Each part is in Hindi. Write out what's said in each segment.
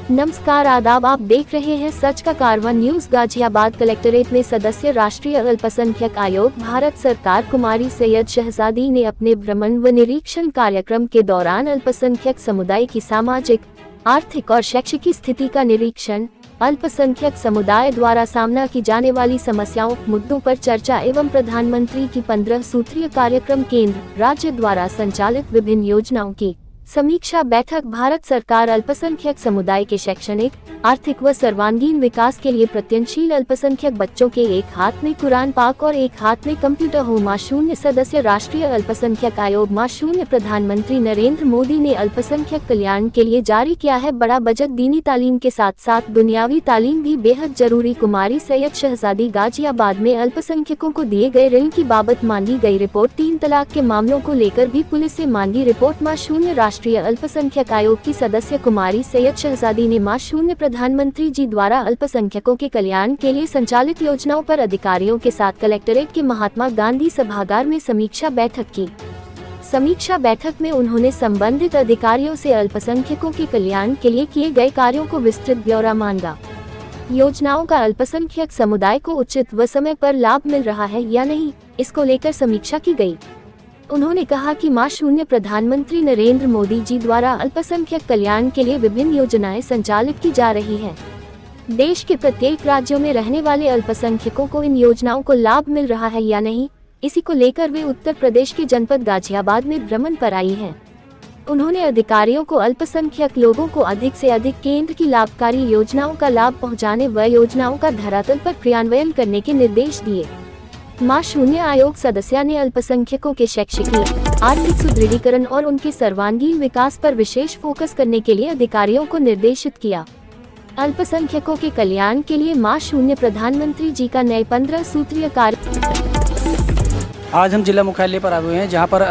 नमस्कार आदाब, आप देख रहे हैं सच का कारवां न्यूज। गाजियाबाद कलेक्ट्रेट में सदस्य राष्ट्रीय अल्पसंख्यक आयोग भारत सरकार कुमारी सैयद शहजादी ने अपने भ्रमण व निरीक्षण कार्यक्रम के दौरान अल्पसंख्यक समुदाय की सामाजिक, आर्थिक और शैक्षिक स्थिति का निरीक्षण, अल्पसंख्यक समुदाय द्वारा सामना की जाने वाली समस्याओं मुद्दों पर चर्चा एवं प्रधानमंत्री की 15 सूत्रीय कार्यक्रम केंद्र राज्य द्वारा संचालित विभिन्न योजनाओं की समीक्षा बैठक। भारत सरकार अल्पसंख्यक समुदाय के शैक्षणिक, आर्थिक व सर्वांगीण विकास के लिए प्रयत्नशील। अल्पसंख्यक बच्चों के एक हाथ में कुरान पाक और एक हाथ में कंप्यूटर हो। मा0 सदस्य राष्ट्रीय अल्पसंख्यक आयोग मा0 प्रधानमंत्री नरेंद्र मोदी ने अल्पसंख्यक कल्याण के लिए जारी किया है बड़ा बजट। दीनी तालीम के साथ साथ दुनियावी तालीम भी बेहद जरूरी। कुमारी सैयद शहजादी गाजियाबाद में अल्पसंख्यकों को दिए गए ऋण की बाबत मांगी गई रिपोर्ट। 3 तलाक के मामलों को लेकर भी पुलिस से मांगी रिपोर्ट। मा0 राष्ट्रीय अल्पसंख्यक आयोग की सदस्य कुमारी सैयद शहजादी ने मा0 प्रधानमंत्री जी द्वारा अल्पसंख्यकों के कल्याण के लिए संचालित योजनाओं पर अधिकारियों के साथ कलेक्ट्रेट के महात्मा गांधी सभागार में समीक्षा बैठक की। समीक्षा बैठक में उन्होंने संबंधित अधिकारियों से अल्पसंख्यकों के कल्याण के लिए किए गए कार्यों को विस्तृत ब्यौरा मांगा। योजनाओं का अल्पसंख्यक समुदाय को उचित व समय पर लाभ मिल रहा है या नहीं, इसको लेकर समीक्षा की गई। उन्होंने कहा कि मा0 प्रधानमंत्री नरेंद्र मोदी जी द्वारा अल्पसंख्यक कल्याण के लिए विभिन्न योजनाएं संचालित की जा रही हैं। देश के प्रत्येक राज्यों में रहने वाले अल्पसंख्यकों को इन योजनाओं को लाभ मिल रहा है या नहीं, इसी को लेकर वे उत्तर प्रदेश के जनपद गाजियाबाद में भ्रमण पर आई हैं। उन्होंने अधिकारियों को अल्पसंख्यक लोगों को अधिक से अधिक केंद्र की लाभकारी योजनाओं का लाभ पहुँचाने व योजनाओं का धरातल पर क्रियान्वयन करने के निर्देश दिए। मा0 आयोग सदस्य ने अल्पसंख्यकों के शैक्षिक, आर्थिक सुदृढ़ीकरण और उनके सर्वांगीण विकास पर विशेष फोकस करने के लिए अधिकारियों को निर्देशित किया। अल्पसंख्यकों के कल्याण के लिए मा0 प्रधानमंत्री जी का नए 15 सूत्रीय कार्य। आज हम जिला मुख्यालय पर आए हुए हैं, जहां पर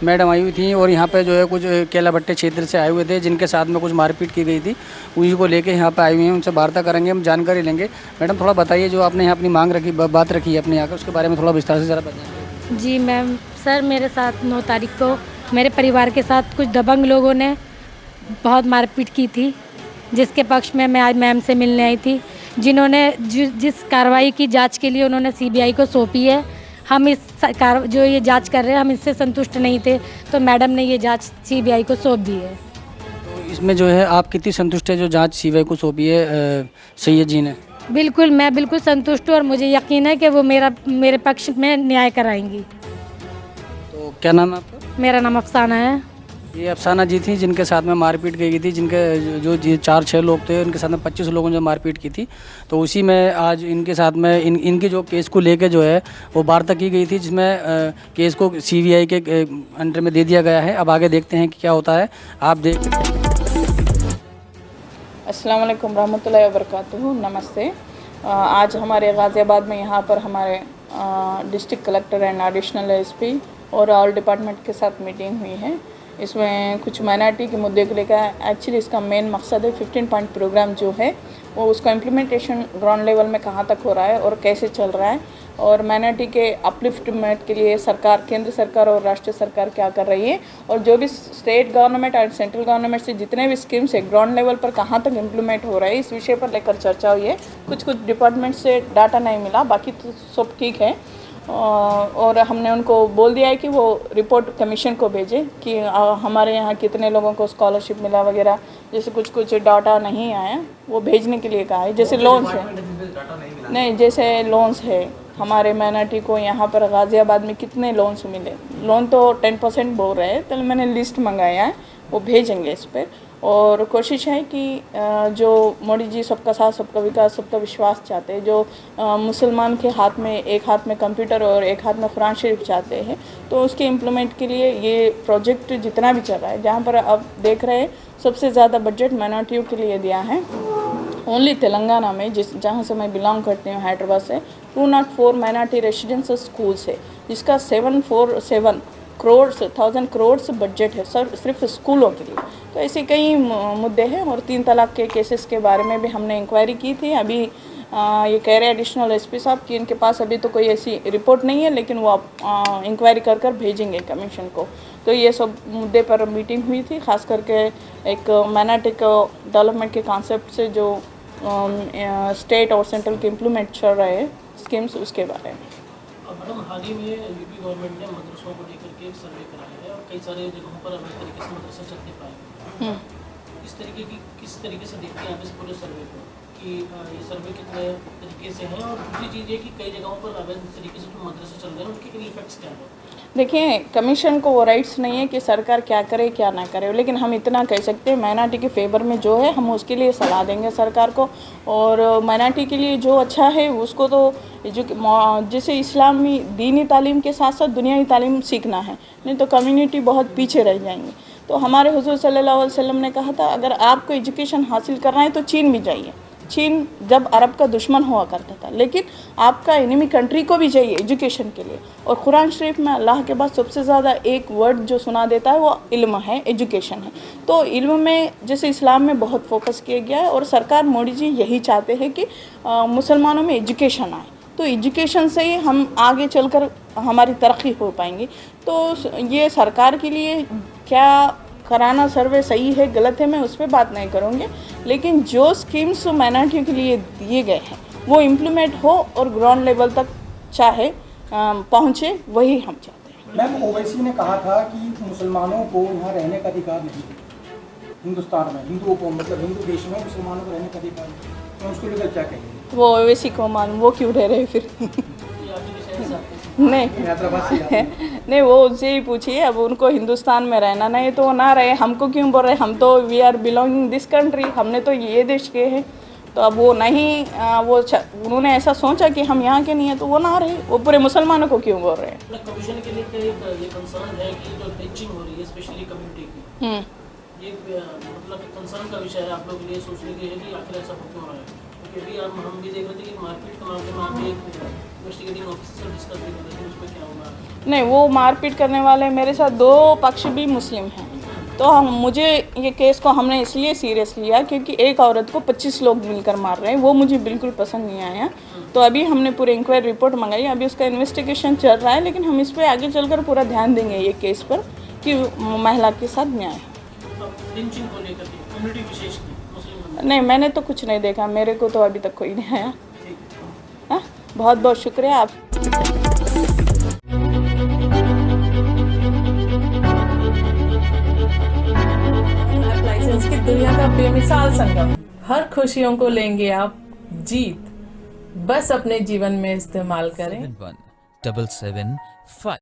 मैडम आई हुई थी और यहां पे जो है कुछ केलाभट्टे क्षेत्र से आए हुए थे, जिनके साथ में कुछ मारपीट की गई थी। उन्हीं को लेके यहां पे आए हुए हैं, उनसे वार्ता करेंगे, हम जानकारी लेंगे। मैडम, थोड़ा बताइए, जो आपने यहाँ अपनी मांग रखी, बात रखी है अपने यहाँ का, उसके बारे में थोड़ा विस्तार से ज़रा बताइए। जी मैम, सर मेरे साथ 9 तारीख को मेरे परिवार के साथ कुछ दबंग लोगों ने बहुत मारपीट की थी, जिसके पक्ष में मैं आज मैम से मिलने आई थी, जिन्होंने जिस कार्रवाई की जाँच के लिए उन्होंने CBI को सौंपी है। हम जो ये जांच कर रहे हैं, हम इससे संतुष्ट नहीं थे, तो मैडम ने ये जांच CBI को सौंप दी है। तो इसमें जो है आप कितनी संतुष्ट है जो जांच CBI को सौंपी है सैयद जी ने? बिल्कुल, मैं बिल्कुल संतुष्ट हूँ और मुझे यकीन है कि वो मेरे पक्ष में न्याय कराएंगी। तो क्या नाम है आपका? मेरा नाम अफसाना है। ये अफसाना जी थी, जिनके साथ में मारपीट की थी, जिनके जो 4-6 लोग थे, उनके साथ में 25 लोगों ने जो मारपीट की थी। तो उसी में आज इनके साथ में इनके जो केस को लेके जो है वो वार्ता की गई थी, जिसमें केस को CBI के अंडर में दे दिया गया है। अब आगे देखते हैं कि क्या होता है। आप देख। अस्सलाम वालेकुम रहमतुल्लाहि व बरकातुहू। नमस्ते। आज हमारे गाज़ियाबाद में यहाँ पर हमारे district collector and additional SP और ऑल डिपार्टमेंट के साथ मीटिंग हुई है। इसमें कुछ माइनॉरिटी के मुद्दे को लेकर एक्चुअली इसका मेन मकसद है 15 पॉइंट प्रोग्राम जो है वो उसका इम्प्लीमेंटेशन ग्राउंड लेवल में कहाँ तक हो रहा है और कैसे चल रहा है, और माइनॉरिटी के अपलिफ्टमेंट के लिए सरकार, केंद्र सरकार और राष्ट्रीय सरकार क्या कर रही है, और जो भी स्टेट गवर्नमेंट और सेंट्रल गवर्नमेंट से जितने भी स्कीम्स है ग्राउंड लेवल पर कहाँ तक इम्प्लीमेंट हो रहा है, इस विषय पर लेकर चर्चा हुई है। कुछ डिपार्टमेंट से डाटा नहीं मिला, बाकी तो सब ठीक है। और हमने उनको बोल दिया है कि वो रिपोर्ट कमीशन को भेजें कि हमारे यहाँ कितने लोगों को स्कॉलरशिप मिला वगैरह, जैसे कुछ डाटा नहीं आया वो भेजने के लिए कहा है। जैसे लोन्स है, नहीं जैसे लोन्स है, हमारे माइनॉरिटी को यहाँ पर गाज़ियाबाद में कितने लोन्स मिले, लोन तो 10% बोल रहे हैं, तो मैंने लिस्ट मंगाया है, वो भेजेंगे इस पर। और कोशिश है कि जो मोदी जी सबका साथ सबका विकास सबका विश्वास चाहते हैं, जो मुसलमान के हाथ में एक हाथ में कंप्यूटर और एक हाथ में कुरान शरीफ चाहते हैं, तो उसके इम्प्लीमेंट के लिए ये प्रोजेक्ट जितना भी चल रहा है, जहाँ पर अब देख रहे हैं सबसे ज़्यादा बजट माइनॉरिटियों के लिए दिया है। ओनली तेलंगाना में, जहाँ से मैं बिलोंग करती हूँ, हैदराबाद से, 204 माइनॉरिटी रेसिडेंशियल स्कूल्स है, जिसका 747 करोड़ बजट है सर सिर्फ स्कूलों के लिए। तो ऐसे कई मुद्दे हैं, और 3 तलाक के केसेस के बारे में भी हमने इंक्वायरी की थी। अभी ये कह रहे एडिशनल SP साहब कि इनके पास अभी तो कोई ऐसी रिपोर्ट नहीं है, लेकिन वो इंक्वायरी कर भेजेंगे कमीशन को। तो ये सब मुद्दे पर मीटिंग हुई थी, खास करके एक मैनाटिक डेवलपमेंट के कॉन्सेप्ट से जो स्टेट और सेंट्रल के इम्प्लीमेंट चल रहे हैं स्कीम्स, उसके बारे में। मैडम, हाल ही में यूपी गवर्नमेंट ने मदरसों को लेकर के एक सर्वे कराया है और कई सारे जगहों पर अवैध तरीके से मदरसा चलते पाए। किस तरीके से देखते हैं आप इस पूरे सर्वे को कि ये सर्वे कितने तरीके से है, और दूसरी चीज़ ये कि कई जगहों पर अवैध तरीके से जो मदरसे चल रहे हैं उनके इफेक्ट्स क्या हैं? देखिए, कमीशन को वो राइट्स नहीं है कि सरकार क्या करे क्या ना करे, लेकिन हम इतना कह सकते हैं माइनॉरिटी के फेवर में जो है हम उसके लिए सलाह देंगे सरकार को, और माइनॉरिटी के लिए जो अच्छा है उसको तो जैसे इस्लामी दीनी तालीम के साथ साथ दुनियावी तालीम सीखना है, नहीं तो कम्युनिटी बहुत पीछे रह जाएंगे। तो हमारे हुजूर सल्लल्लाहु अलैहि वसल्लम ने कहा था, अगर आपको एजुकेशन हासिल करना है तो चीन भी जाइए। चीन जब अरब का दुश्मन हुआ करता था, लेकिन आपका एनिमी कंट्री को भी चाहिए एजुकेशन के लिए। और कुरान शरीफ में अल्लाह के बाद सबसे ज़्यादा एक वर्ड जो सुना देता है वो इल्म है, एजुकेशन है। तो इल्म में जैसे इस्लाम में बहुत फोकस किया गया है, और सरकार मोदी जी यही चाहते हैं कि मुसलमानों में एजुकेशन आए, तो एजुकेशन से ही हम आगे चलकर हमारी तरक्की हो पाएंगी। तो ये सरकार के लिए क्या कराना सर्वे सही है गलत है मैं उस पर बात नहीं करूँगी, लेकिन जो स्कीम्स माइनॉरिटी के लिए दिए गए हैं वो इम्प्लीमेंट हो और ग्राउंड लेवल तक चाहे पहुँचे, वही हम चाहते हैं। मैम, ओवैसी ने कहा था कि मुसलमानों को यहाँ रहने का अधिकार नहीं है, हिंदुस्तान में हिंदुओं को, मतलब हिंदू देश में मुसलमानों को रहने का अधिकार नहीं, तो उसको लेकर क्या कहेंगे? वो ओवैसी को मालूम, वो क्यों रह रहे फिर नहीं नहीं, वो उनसे ही पूछिए। अब उनको हिंदुस्तान में रहना नहीं तो वो ना रहे, हमको क्यों बोल रहे? हम तो we are belonging this country, हमने तो ये देश के हैं। तो अब वो नहीं, उन्होंने ऐसा सोचा कि हम यहाँ के नहीं हैं तो वो ना रहे, वो पूरे मुसलमानों को क्यों बोल रहे हैं? कमीशन के लिए ये कंसर्न है कि जो लिंचिंग हो रही है स्पेशली कम्युनिटी की, ये मतलब कंसर्न का विषय है आप लोग के लिए सोचने के लिए कि आखिर ऐसा क्यों हो रहा है? क्योंकि हम भी देख रहे थे कि मारपीट के मामले में आप एक इन्वेस्टिगेटिंग ऑफिसर डिस्कस भी कर रहे थे, उसमें क्या हुआ? नहीं, वो मारपीट करने वाले मेरे साथ दो पक्ष भी मुस्लिम हैं, तो मुझे ये केस को हमने इसलिए सीरियस लिया क्योंकि एक औरत को 25 लोग मिलकर मार रहे हैं, वो मुझे बिल्कुल पसंद नहीं आया। तो अभी हमने पूरी इंक्वायरी रिपोर्ट मंगाई, अभी उसका इन्वेस्टिगेशन चल रहा है, लेकिन हम इस पर आगे चलकर पूरा ध्यान देंगे ये केस पर कि महिला के साथ न्याय है। नहीं, मैंने तो कुछ नहीं देखा, मेरे को तो अभी तक कोई नहीं आया। हाँ, बहुत बहुत शुक्रिया आप। लाइसेंस की दुनिया का बेमिसाल संगम, हर खुशियों को लेंगे आप जीत, बस अपने जीवन में इस्तेमाल करें। 71775